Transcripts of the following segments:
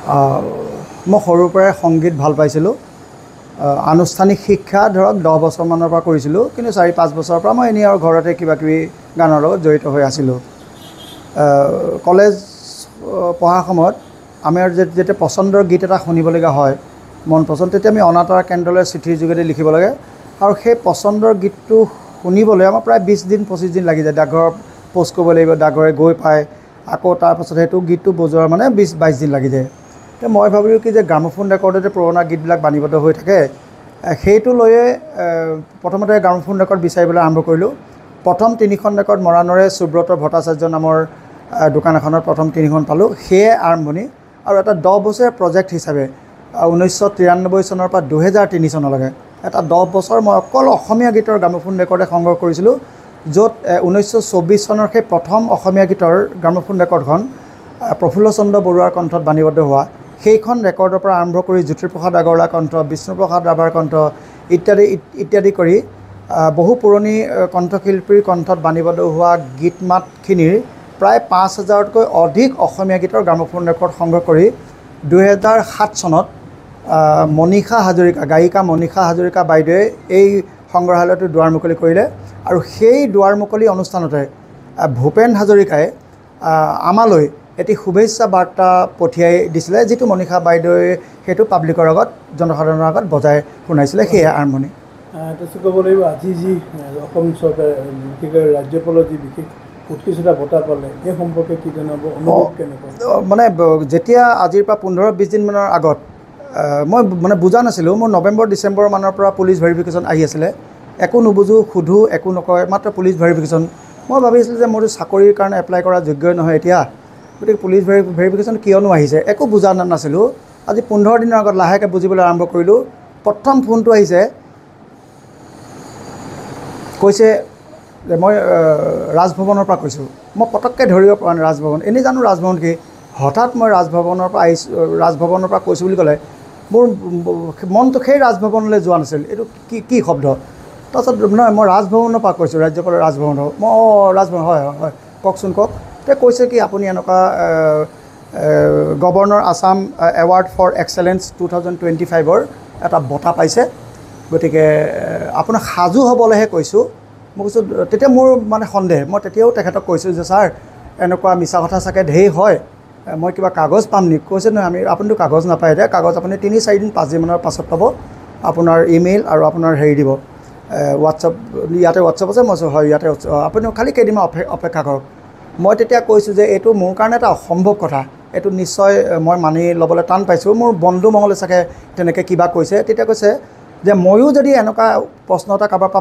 মই সৰুৰ পৰাই সংগীত ভাল পাইছিলোঁ। আনুষ্ঠানিক শিক্ষা ধৰক 10 বছৰমানৰ পৰা কৰিছিলোঁ, কিন্তু 4-5 বছৰৰ পৰা মই এনেই আৰু ঘৰতে কিবাকিবি গানৰ লগত জড়িত হৈ আছিলোঁ। কলেজ পঢ়াৰ সময়ত আমাৰ যেতিয়া পচন্দৰ গীত এটা শুনিবলগীয়া হয়, মন পচন্দ, তেতিয়া আমি অনাতাঁৰ কেন্দ্ৰলৈ চিঠিৰ যোগেদি লিখিব লাগে, আৰু সেই পচন্দৰ গীতটো শুনিবলৈ আমাৰ প্ৰায় 20 দিন 25 দিন লাগি যায়। ডাকঘৰ পোষ্ট কৰিব লাগিব, ডাকঘৰে গৈ পায়, আকৌ তাৰপাছত সেইটো গীতটো বজোৱাৰ মানে 20-22 দিন লাগি যায়। তো মই ভাবিলোঁ কি যে গ্ৰামোফোন ৰেকৰ্ডতে পুৰণা গীতবিলাক বাণীবদ্ধ হৈ থাকে, সেইটো লৈয়ে প্ৰথমতে গ্ৰামোফোন ৰেকৰ্ড বিচাৰিবলৈ আৰম্ভ কৰিলোঁ। প্ৰথম 3খন ৰেকৰ্ড মৰাণৰে সুব্ৰত ভট্টাচাৰ্য নামৰ দোকান এখনত প্ৰথম 3খন পালোঁ। সেয়ে আৰম্ভণি, আৰু এটা 10 বছৰীয়া প্ৰজেক্ট হিচাপে 1993 চনৰ পৰা 2003 চনলৈকে এটা 10 বছৰ মই অকল অসমীয়া গীতৰ গ্ৰামোফোন ৰেকৰ্ডে সংগ্ৰহ কৰিছিলোঁ, য'ত 1924 চনৰ সেই প্ৰথম অসমীয়া গীতৰ গ্ৰামোফোন ৰেকৰ্ডখন প্ৰফুল্ল চন্দ্ৰ বৰুৱাৰ কণ্ঠত বাণীবদ্ধ হোৱা, সেইখন ৰেকৰ্ডৰ পৰা আৰম্ভ কৰি জ্যোতিপ্ৰসাদ আগৰৱালাৰ কণ্ঠ, বিষ্ণুপ্ৰসাদ ৰাভাৰ কণ্ঠ ইত্যাদি ইত্যাদি কৰি বহু পুৰণি কণ্ঠশিল্পীৰ কণ্ঠত বাণীবদ্ধ হোৱা গীত মাতখিনিৰ প্ৰায় 5000তকৈ অধিক অসমীয়া গীতৰ গ্ৰামোফোন ৰেকৰ্ড সংগ্ৰহ কৰি 2007 চনত মনীষা হাজৰিকা, গায়িকা মনীষা হাজৰিকা বাইদেৱে এই সংগ্ৰহালয়টো দুৱাৰ মুকলি কৰিলে, আৰু সেই দুৱাৰ মুকলি অনুষ্ঠানতে ভূপেন হাজৰিকাই আমালৈ এটি শুভেচ্ছা বাৰ্তা পঠিয়াই দিছিলে, যিটো মনীষা বাইদেৱে সেইটো পাব্লিকৰ আগত, জনসাধাৰণৰ আগত বজাই শুনাইছিলে। সেয়ে আৰম্ভণি। তাৰপিছত ক'ব লাগিব, আজি যি অসম চৰকাৰে বিশেষকৈ ৰাজ্যপালৰ যি বিশেষ উৎকৃষ্টতা বঁটা পালে, এই সম্পৰ্কে কি জনাব, অনুভৱ কেনেকুৱা? মানে যেতিয়া আজিৰ পৰা 15-20 দিনমানৰ আগত মই মানে বুজা নাছিলোঁ, মোৰ নৱেম্বৰ ডিচেম্বৰ মানৰ পৰা পুলিচ ভেৰিফিকেশ্যন আহি আছিলে, একো নুবুজোঁ, সোধোঁ, একো নকয়, মাত্ৰ পুলিচ ভেৰিফিকেশ্যন। মই ভাবিছিলোঁ যে মোৰতো চাকৰিৰ কাৰণে এপ্লাই কৰা যোগ্যই নহয় এতিয়া, গতিকে পুলিচ ভেৰিফিকেশ্যন কিয়নো আহিছে, একো বুজা নাছিলোঁ। আজি 15 দিনৰ আগত লাহেকৈ বুজিবলৈ আৰম্ভ কৰিলোঁ। প্ৰথম ফোনটো আহিছে, কৈছে যে মই ৰাজভৱনৰ পৰা কৈছোঁ। মই পটককৈ ধৰিব পৰা নাই ৰাজভৱন, এনেই জানো ৰাজভৱন কি, হঠাৎ মই ৰাজভৱনৰ পৰা আহিছোঁ, ৰাজভৱনৰ পৰা কৈছোঁ বুলি ক'লে মোৰ মনটো সেই ৰাজভৱনলৈ যোৱা নাছিল। এইটো কি শব্দ? তাৰপাছত নহয়, মই ৰাজভৱনৰ পৰা কৈছোঁ, ৰাজ্যপালৰ ৰাজভৱনৰ। মই ৰাজভৱন, হয় হয় হয়, কওকচোন কওক। তে কৈছে কি আপুনি এনেকুৱা governor Assam award for excellence 2025ৰ এটা বঁটা পাইছে, গতিকে আপোনাক সাজু হ'বলৈহে কৈছোঁ। মই কৈছোঁ, তেতিয়া মোৰ মানে সন্দেহ, মই তেতিয়াও তেখেতক কৈছোঁ যে ছাৰ এনেকুৱা মিছা কথা চাগে ঢেৰ হয়, মই কিবা কাগজ পাম নেকি? কৈছে নহয়, আপুনিতো কাগজ নাপায়, এতিয়া কাগজ আপুনি 3-4 দিন 5 দিনমানৰ পাছত পাব, আপোনাৰ ইমেইল আৰু আপোনাৰ হেৰি দিব, হোৱাটছআপ, ইয়াতে হোৱাটছআপ আছে। মই কৈছোঁ হয়, ইয়াতে আপুনি খালি কেইদিনমান অপেক্ষা কৰক। মই তেতিয়া কৈছোঁ যে এইটো মোৰ কাৰণে এটা অসম্ভৱ কথা, এইটো নিশ্চয় মই মানি ল'বলৈ টান পাইছোঁ। মোৰ বন্ধু মহলে চাগে তেনেকৈ কিবা কৈছে। তেতিয়া কৈছে যে ময়ো যদি এনেকুৱা প্ৰশ্ন এটা কাৰোবাৰ পৰা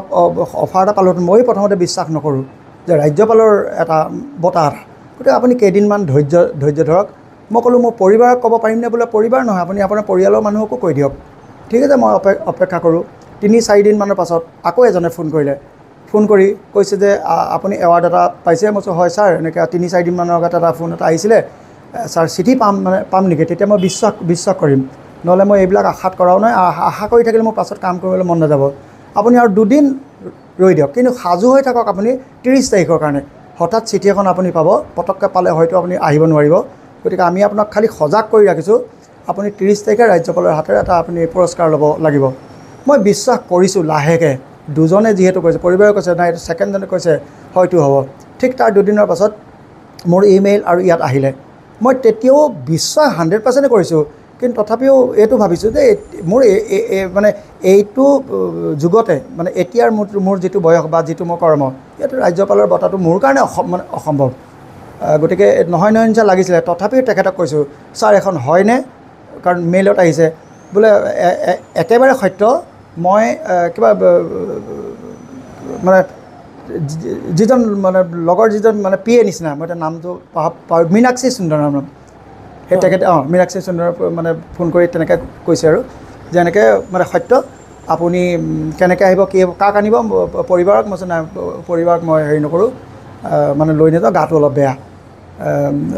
অফাৰ এটা পালোঁ, ময়ো প্ৰথমতে বিশ্বাস নকৰোঁ যে ৰাজ্যপালৰ এটা বঁটা এটা, গতিকে আপুনি কেইদিনমান ধৈৰ্য ধৰক। মই ক'লোঁ মোৰ পৰিবাৰক ক'ব পাৰিমনে? বোলে পৰিবাৰ নহয়, আপুনি আপোনাৰ পৰিয়ালৰ মানুহকো কৈ দিয়ক। ঠিক আছে, মই অপেক্ষা কৰোঁ। 3-4 দিনমানৰ পাছত আকৌ এজনে ফোন কৰিলে, ফোন কৰি কৈছে যে আপুনি এৱাৰ্ড এটা পাইছে। মই কৈছোঁ হয় ছাৰ, এনেকৈ 3-4 দিনমানৰ আগত এটা ফোন এটা আহিছিলে, ছাৰ চিঠি পাম নেকি? তেতিয়া মই বিশ্বাস কৰিম, নহ'লে মই এইবিলাক আশাত কৰাও নাই, আশা কৰি থাকিলে মোৰ পাছত কাম কৰিবলৈ মন নাযাব। আপুনি আৰু 2 দিন ৰৈ দিয়ক, কিন্তু সাজু হৈ থাকক আপুনি 30 তাৰিখৰ কাৰণে। হঠাৎ চিঠি এখন আপুনি পাব, পটককৈ পালে হয়তো আপুনি আহিব নোৱাৰিব, গতিকে আমি আপোনাক খালি সজাগ কৰি ৰাখিছোঁ, আপুনি 30 তাৰিখে ৰাজ্যপালৰ হাতেৰে এটা আপুনি পুৰস্কাৰ ল'ব লাগিব। মই বিশ্বাস কৰিছোঁ লাহেকৈ, দুজনে যিহেতু কৈছে, পৰিবাৰে কৈছে নাই, ছেকেণ্ডজনে কৈছে হয়তো হ'ব। ঠিক তাৰ 2 দিনৰ পাছত মোৰ ইমেইল আৰু ইয়াত আহিলে। মই তেতিয়াও বিশ্বাস 100% কৰিছোঁ, কিন্তু তথাপিও এইটো ভাবিছোঁ যে মোৰ মানে এইটো যুগতে, মানে এতিয়াৰ মোৰ যিটো বয়স বা যিটো মোৰ কৰ্ম, ইয়াতে ৰাজ্যপালৰ বঁটাটো মোৰ কাৰণে মানে অসম্ভৱ। গতিকে নহয় নিচিনা লাগিছিলে। তথাপিও তেখেতক কৈছোঁ, ছাৰ এখন হয়নে? কাৰণ মেইলত আহিছে বোলে একেবাৰে সত্য। মই কিবা মানে যিজন মানে লগৰ যিজন মানে PA নিচিনা, মই এতিয়া নামটো মীনাক্ষী সুন্দৰৰ নাম, সেই তেখেতে মীনাক্ষী সুন্দৰৰ মানে ফোন কৰি তেনেকৈ কৈছে আৰু যে এনেকৈ মানে সত্য, আপুনি কেনেকৈ আহিব, কি কাক আনিব, পৰিবাৰক? মই কৈছোঁ নাই, পৰিবাৰক মই হেৰি নকৰোঁ, মানে লৈ নাযাওঁ, গাটো অলপ বেয়া।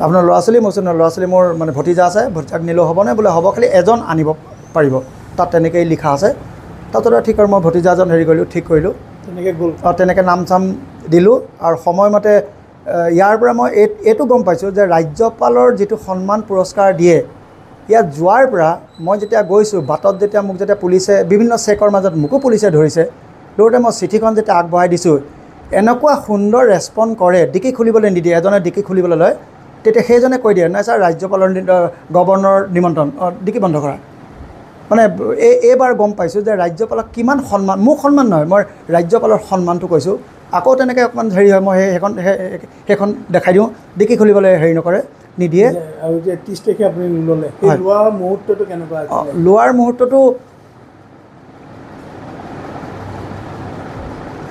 আপোনাৰ ল'ৰা ছোৱালী? মই কৈছোঁ নহয়, ল'ৰা ছোৱালী মোৰ মানে ভতিজা আছে, ভতিজাক নিলেও হ'বনে? বোলে হ'ব, খালি এজন আনিব পাৰিব, তাত তেনেকৈয়ে লিখা আছে। তাৰপিছত ঠিক আৰু মই ভতিজাজন হেৰি কৰিলোঁ, ঠিক কৰিলোঁ, তেনেকৈ গ'ল। তেনেকৈ নাম চাম দিলোঁ। আৰু সময়মতে ইয়াৰ পৰা মই এইটো গম পাইছোঁ যে ৰাজ্যপালৰ যিটো সন্মান পুৰস্কাৰ দিয়ে, ইয়াত যোৱাৰ পৰা মই যেতিয়া গৈছোঁ বাটত যেতিয়া মোক যেতিয়া পুলিচে বিভিন্ন চেকৰ মাজত মোকো পুলিচে ধৰিছে দৌৰতে মই চিঠিখন যেতিয়া আগবঢ়াই দিছোঁ এনেকুৱা সুন্দৰ ৰেছপণ্ড কৰে ডিকি খুলিবলৈ নিদিয়ে এজনে ডিকি খুলিবলৈ লয় তেতিয়া সেইজনে কৈ দিয়ে নাই ছাৰ ৰাজ্যপালৰ গভৰ্ণৰ নিমন্ত্ৰণ ডিকি বন্ধ কৰা মানে এইবাৰ গম পাইছোঁ যে ৰাজ্যপালক কিমান সন্মান মোক সন্মান নহয় মই ৰাজ্যপালৰ সন্মানটো কৈছোঁ আকৌ তেনেকৈ অকণমান হেৰি হয় মই সেইখন দেখাই দিওঁ ডিকি খুলিবলৈ হেৰি নকৰে নিদিয়ে আৰু যে 30 তাৰিখে আপুনি ল'লে সেই লোৱা মুহূৰ্তটো কেনেকুৱা আছিল লোৱাৰ মুহূৰ্তটো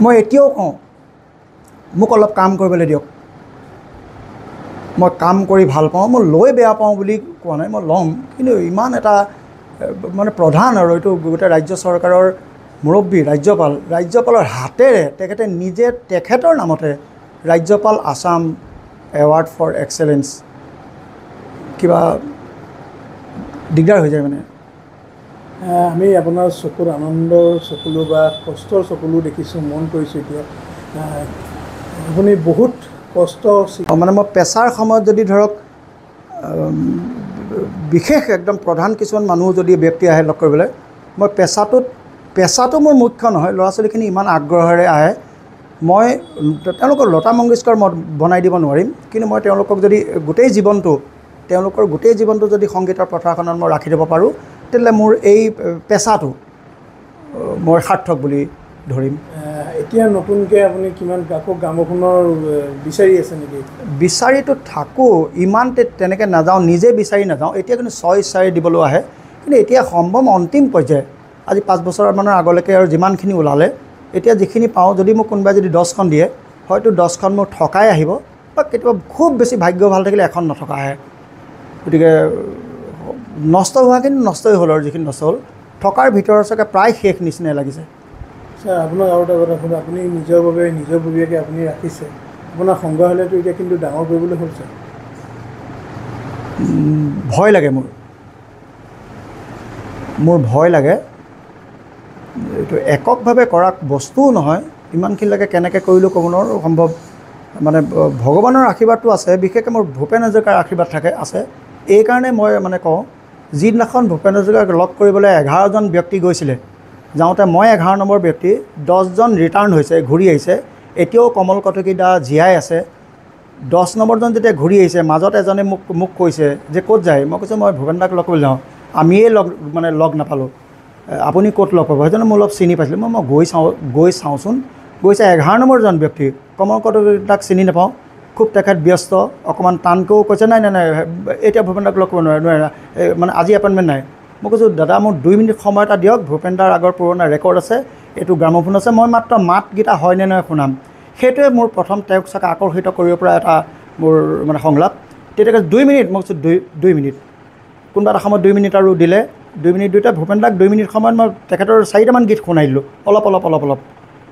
মই এতিয়াও কওঁ মোক অলপ কাম কৰিবলৈ দিয়ক মই কাম কৰি ভাল পাওঁ মই লৈ বেয়া পাওঁ বুলি কোৱা নাই মই ল'ম কিন্তু ইমান এটা মানে প্ৰধান আৰু এইটো গোটেই ৰাজ্য চৰকাৰৰ মুৰব্বী ৰাজ্যপালৰ হাতেৰে তেখেতে নিজে তেখেতৰ নামতে ৰাজ্যপাল আছাম এৱাৰ্ড ফৰ এক্সেলেঞ্চ কিবা দিগদাৰ হৈ যায় মানে আমি আপোনাৰ চকুৰ আনন্দৰ চকুলো বা কষ্টৰ চকুলো দেখিছোঁ মন কৰিছোঁ এতিয়া আপুনি বহুত কষ্ট মানে মই পেছাৰ সময়ত যদি ধৰক বিশেষ একদম প্ৰধান কিছুমান মানুহ যদি ব্যক্তি আহে লগ কৰিবলৈ মই পেছাটো মোৰ মুখ্য নহয় ল'ৰা ছোৱালীখিনি ইমান আগ্ৰহেৰে আহে মই তেওঁলোকৰ লতা মংগেশকাৰ মই বনাই দিব নোৱাৰিম কিন্তু মই তেওঁলোকক যদি তেওঁলোকৰ গোটেই জীৱনটো যদি সংগীতৰ পথাৰখনত মই ৰাখি দিব পাৰোঁ তেতিয়াহ'লে মোৰ এই পেছাটো মই সাৰ্থক বুলি ধৰিম এতিয়া নতুনকৈ আপুনি কিমান আকৌ গ্ৰামোফোনৰ বিচাৰি আছে নেকি বিচাৰিতো থাকোঁ ইমান তেনেকৈ নাযাওঁ নিজে বিচাৰি নাযাওঁ এতিয়া কিন্তু 6 দিবলৈ আহে কিন্তু এতিয়া সম্ভৱ অন্তিম পৰ্যায় আজি 5 বছৰমানৰ আগলৈকে আৰু যিমানখিনি ওলালে এতিয়া যিখিনি পাওঁ যদি মোক কোনোবাই যদি 10খন দিয়ে হয়তো 10খন মোৰ ঠকাই আহিব বা কেতিয়াবা খুব বেছি ভাগ্য ভাল থাকিলে এখন নথকা আহে গতিকে নষ্ট হোৱা কিন্তু নষ্টই হ'ল আৰু যিখিনি নষ্ট হ'ল থকাৰ ভিতৰত চাগে প্ৰায় শেষ নিচিনাই লাগিছে ছাৰ আপোনাক আৰু এটা কথা শুনো আপুনি নিজৰ বাবে নিজৰ ববীয়াকৈ আপুনি ৰাখিছে আপোনাৰ সংগ্ৰহালয়টো এতিয়া কিন্তু ডাঙৰ কৰিবলৈ হ'ল ছাৰ ভয় লাগে মোৰ ভয় লাগে এইটো এককভাৱে কৰা বস্তুও নহয় ইমানখিনিলৈকে কেনেকৈ কৰিলোঁ ক'ব নোৱাৰোঁ সম্ভৱ মানে ভগৱানৰ আশীৰ্বাদটো আছে বিশেষকৈ মোৰ ভূপেন হাজৰিকাৰ আশীৰ্বাদ আছে এইকাৰণে মই মানে কওঁ যিদিনাখন ভূপেন হাজৰিকাক লগ কৰিবলৈ 11জন ব্যক্তি গৈছিলে যাওঁতে মই 11 নম্বৰ ব্যক্তি 10জন ৰিটাৰ্ণ হৈছে ঘূৰি আহিছে এতিয়াও কমল কটকী দা জীয়াই আছে 10 নম্বৰজন যেতিয়া ঘূৰি আহিছে মাজত এজনে মোক কৈছে যে ক'ত যায় মই কৈছোঁ মই ভূপেন দাক লগ কৰিবলৈ যাওঁ আমিয়ে লগ নাপালোঁ আপুনি ক'ত লগ পাব সেইজনে মই অলপ চিনি পাইছিলোঁ মই গৈ চাওঁচোন গৈছে 11 নম্বৰজন ব্যক্তি কমল কটকী দাক চিনি নাপাওঁ খুব তেখেত ব্যস্ত অকণমান টানকৈও কৈছে নাই এতিয়া ভূপেন দাক লগ কৰিব নোৱাৰে মানে আজি এপইণ্টমেণ্ট নাই মই কৈছোঁ দাদা মোক 2 মিনিট সময় এটা দিয়ক ভূপেন দাৰ আগৰ পুৰণা ৰেকৰ্ড আছে এইটো গ্ৰামোফোন আছে মই মাত্ৰ মাতকেইটা হয়নে নহয় শুনাম সেইটোৱে মোৰ প্ৰথম তেওঁক চাগে আকৰ্ষিত কৰিব পৰা এটা মোৰ মানে সংলাপ তেতিয়া 2 মিনিট মই কৈছোঁ 2 মিনিট কোনোবা এটা সময়ত 2 মিনিট আৰু দিলে 2 মিনিট দুটা ভূপেন দাক 2 মিনিট সময়ত মই তেখেতৰ 4টামান গীত শুনাই দিলোঁ অলপ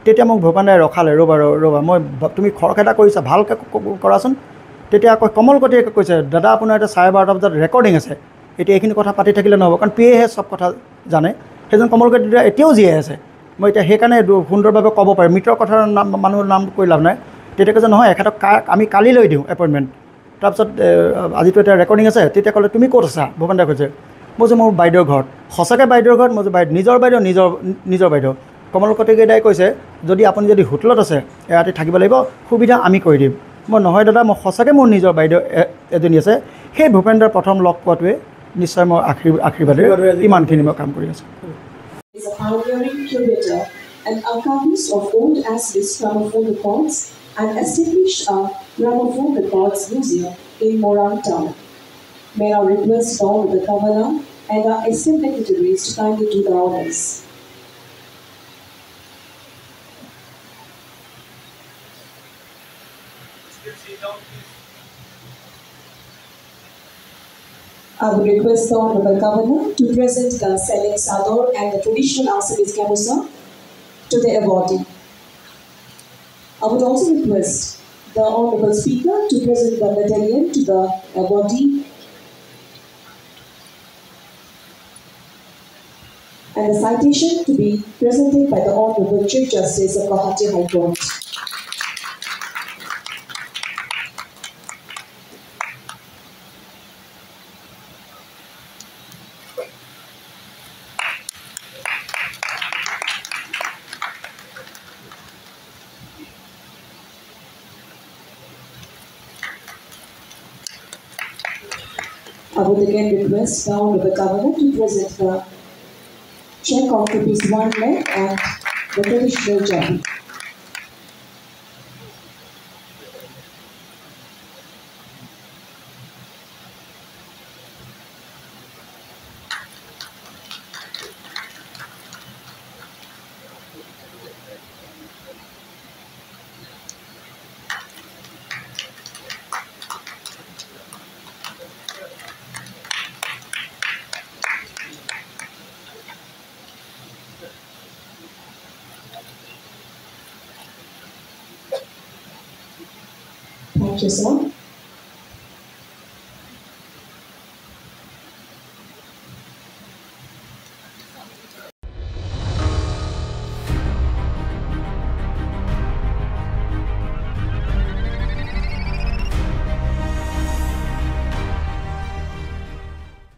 তেতিয়া মোক ভূপেন দাই ৰখালে ৰ'বা মই তুমি খৰখেদা কৰিছা ভালকৈ কৰাচোন তেতিয়া আকৌ কমল কটকীয়ে কৈছে দাদা আপোনাৰ এতিয়া 12:30 বজাত ৰেকৰ্ডিং আছে এতিয়া এইখিনি কথা পাতি থাকিলে নহ'ব কাৰণ পিয়েহে চব কথা জানে সেইজন কমল কটকী এতিয়াও জীয়াই আছে মই এতিয়া সেইকাৰণে সুন্দৰভাৱে ক'ব পাৰিম মৃতৰ কথাৰ মানুহৰ নাম কৈ লাভ নাই তেতিয়া কৈছে নহয় এখেতক আমি কালি লৈ দিওঁ এপইণ্টমেণ্ট তাৰপিছত আজিতো এতিয়া ৰেকৰ্ডিং আছে তেতিয়া ক'লে তুমি ক'ত আছা ভূপেন দাই কৈছে মই কৈছোঁ মোৰ বাইদেউৰ ঘৰত সঁচাকৈ বাইদেউৰ ঘৰত মই নিজৰ বাইদেউ কমল কটকী দাই কৈছে যদি আপুনি যদি হোটেলত আছে এৰাতি থাকিব লাগিব সুবিধা আমি কৰি দিম মই নহয় দাদা মই সঁচাকৈ মোৰ নিজৰ বাইদেউ এজনী আছে সেই ভূপেন দাৰ প্ৰথম লগ পোৱাটোৱে নিশ্চয় মই আশীৰ্বাদেৰে ইমানখিনি মই কাম কৰি আছোঁ is a pioneering curator and archivist of old as-is gramophone records and established a gramophone records museum in Morang town. May I request all the governor and our esteemed dignitaries to kindly do the honors. I would request the Honorable Governor to present the Select Sador and the traditional Assamese Gamusa to the awardee. I would also request the Honorable Speaker to present the medallion to the awardee and the citation to be presented by the Honorable Chief Justice of Guwahati High Court. I would again request now the governor to present the check of rupees 1 lakh and the traditional jabi. Thank you, sir.